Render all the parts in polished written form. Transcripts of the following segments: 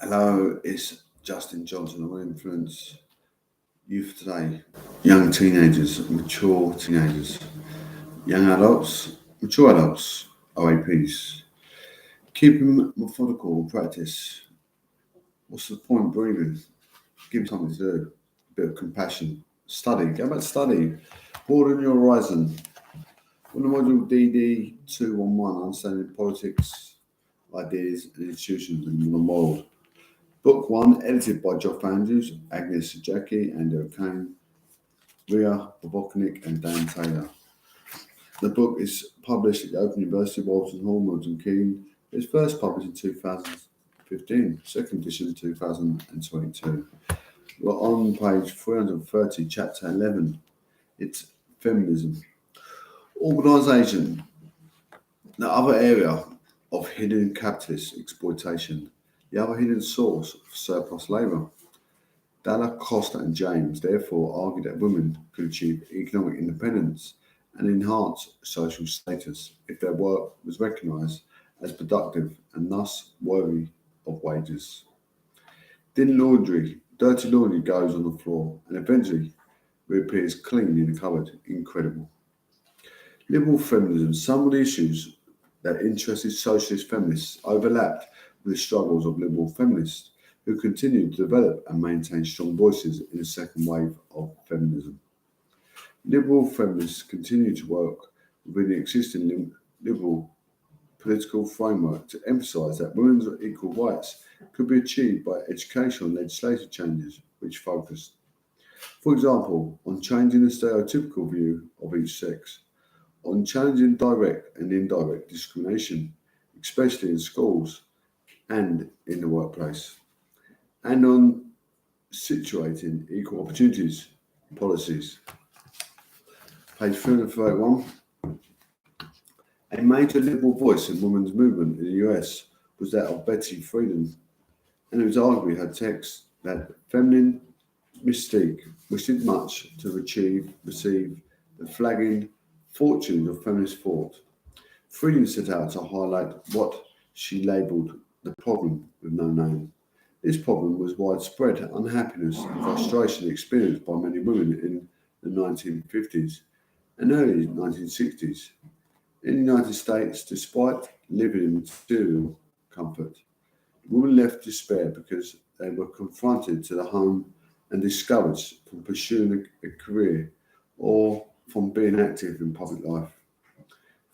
Hello, it's Justin Johnson. I will influence youth today, young teenagers, mature teenagers, young adults, mature adults, OAPs. Keep them methodical practice. What's the point breathing? Give them something to do. A bit of compassion. Study. Go back to study. Broaden your horizon. On the module DD 211, Understanding Politics, Ideas and Institutions in the Modern World. Book 1, edited by Geoff Andrews, Agnes Jackie, Andrew O'Kane, Ria Boboknik, and Dan Taylor. The book is published at the Open University, Walton Hall, Milton Keynes. It was first published in 2015, second edition 2022. We're on page 330, chapter 11. It's Feminism. Organisation, the other area of hidden capitalist exploitation, the other hidden source of surplus labour. Dalla, Costa and James therefore argued that women could achieve economic independence and enhance social status if their work was recognised as productive and thus worthy of wages. Dirty laundry goes on the floor and eventually reappears clean in the cupboard. Incredible. Liberal feminism. Some of the issues that interested socialist feminists overlapped with the struggles of liberal feminists who continued to develop and maintain strong voices in the second wave of feminism. Liberal feminists continue to work within the existing liberal political framework to emphasise that women's equal rights could be achieved by educational and legislative changes which focused, for example, on changing the stereotypical view of each sex, on challenging direct and indirect discrimination, especially in schools and in the workplace, and on situating equal opportunities policies. Page 331. A major liberal voice in women's movement in the US was that of Betty Friedan, and it was arguably her text that feminine mystique, which did much to receive the flagging fortunes of feminist thought. Friedan set out to highlight what she labelled the problem with no name. This problem was widespread unhappiness and frustration experienced by many women in the 1950s and early 1960s. In the United States, despite living in material comfort, women left despair because they were confronted to the home and discouraged from pursuing a career or from being active in public life.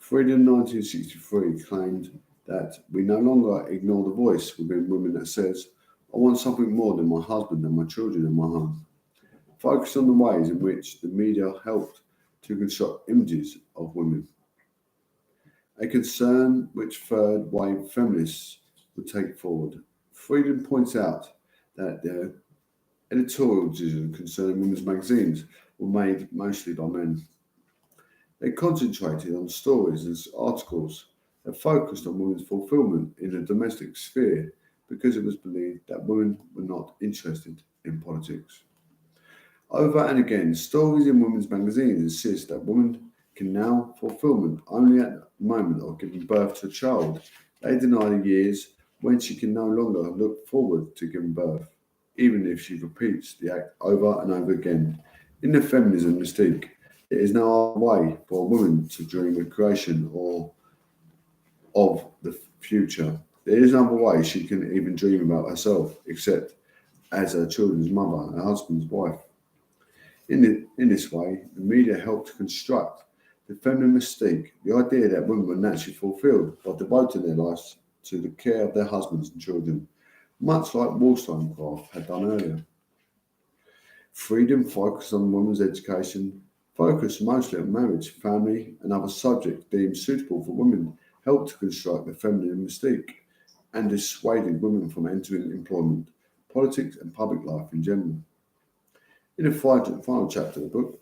Friedan in 1963 claimed that we no longer ignore the voice within women that says, I want something more than my husband and my children and my home. Focus on the ways in which the media helped to construct images of women. A concern which third wave feminists would take forward. Friedan points out that their editorials concerning women's magazines were made mostly by men. They concentrated on stories and articles that focused on women's fulfillment in the domestic sphere because it was believed that women were not interested in politics. Over and again, stories in women's magazines insist that women can now fulfillment only at the moment of giving birth to a child. They deny the years when she can no longer look forward to giving birth, even if she repeats the act over and over again. In the feminism mystique, there is no other way for a woman to dream of creation or of the future. There is no other way she can even dream about herself, except as her children's mother and her husband's wife. In this way, the media helped construct the feminine mystique, the idea that women were naturally fulfilled by devoting their lives to the care of their husbands and children, much like Wollstonecraft had done earlier. Friedan focused on women's education, focused mostly on marriage, family, and other subjects deemed suitable for women, helped to construct the feminine mystique, and dissuaded women from entering employment, politics, and public life in general. In the final chapter of the book,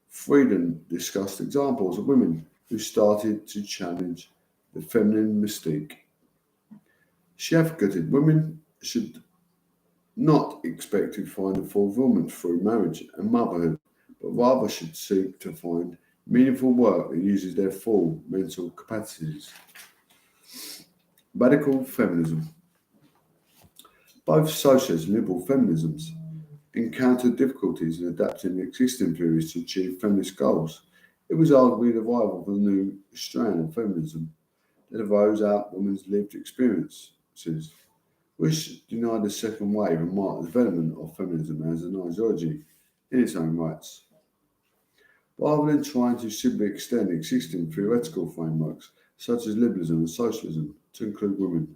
Friedan discussed examples of women who started to challenge the feminine mystique. She advocated women should not expect to find a fulfillment through marriage and motherhood, but rather should seek to find meaningful work that uses their full mental capacities. Radical feminism. Both socialist and liberal feminisms encountered difficulties in adapting existing theories to achieve feminist goals. It was arguably the arrival of a new strand of feminism that arose out of women's lived experiences, which denied the second wave and marked the development of feminism as an ideology in its own rights. Rather than trying to simply extend existing theoretical frameworks such as liberalism and socialism to include women,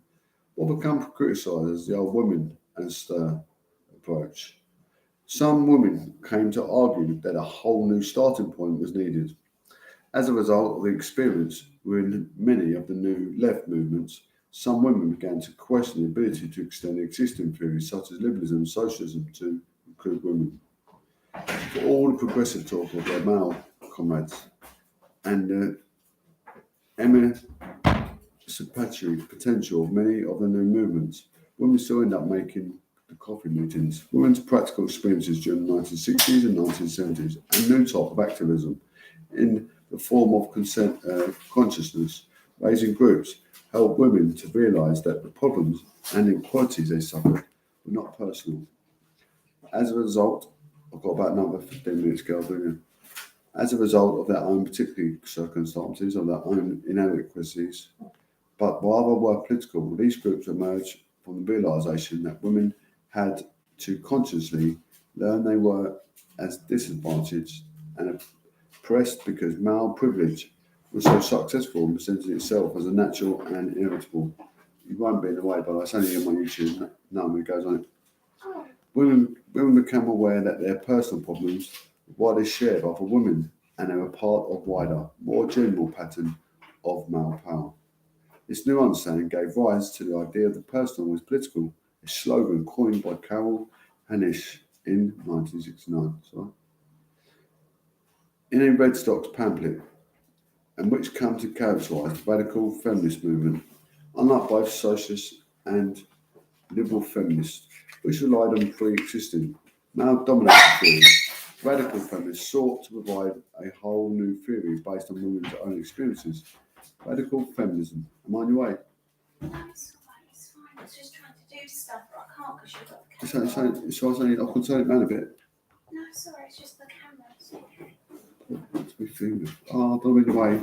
what became criticised as the old women and stir approach. Some women came to argue that a whole new starting point was needed. As a result of the experience within many of the new left movements, some women began to question the ability to extend existing theories such as liberalism and socialism to include women. For all the progressive talk of their male comrades and the emancipatory potential of many of the new movements, women still end up making the coffee meetings. Women's practical experiences during the 1960s and 1970s and new type of activism in the form of consciousness raising groups helped women to realise that the problems and inequalities they suffered were not personal. As a result, I've got about another 15 minutes, girl, don't you? As a result of their own particular circumstances, of their own inadequacies, but rather were political, these groups emerged from the realisation that women had to consciously learn they were as disadvantaged and oppressed because male privilege was so successful in presenting itself as a natural and inevitable. You won't be in the way, but it's only on my YouTube. No, it goes on. Women became aware that their personal problems were widely shared by other women and they were part of wider, more general pattern of male power. This new understanding gave rise to the idea that personal was political, a slogan coined by Carol Hanisch in 1969. In a Red Stocks pamphlet, and which come to characterise the radical feminist movement, unlike both socialist and liberal feminists, which relied on pre-existing male-dominated theories. Radical feminists sought to provide a whole new theory based on women's own experiences. Radical feminism. Am I on your way? No, it's fine. I was just trying to do stuff, but I can't because you've got the camera. I can turn it down a bit. No, sorry, it's just the camera. It's okay. Let's be fingers. Oh, don't be away.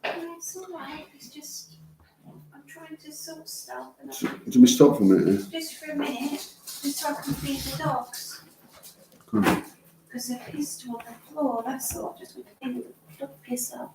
No, it's alright. It's just I'm trying to sort stuff. And Would you me stop for a minute? just for a minute, just so I can feed the dogs. Come on. Because they're pissed on the floor. That's all. Just with the dog piss up.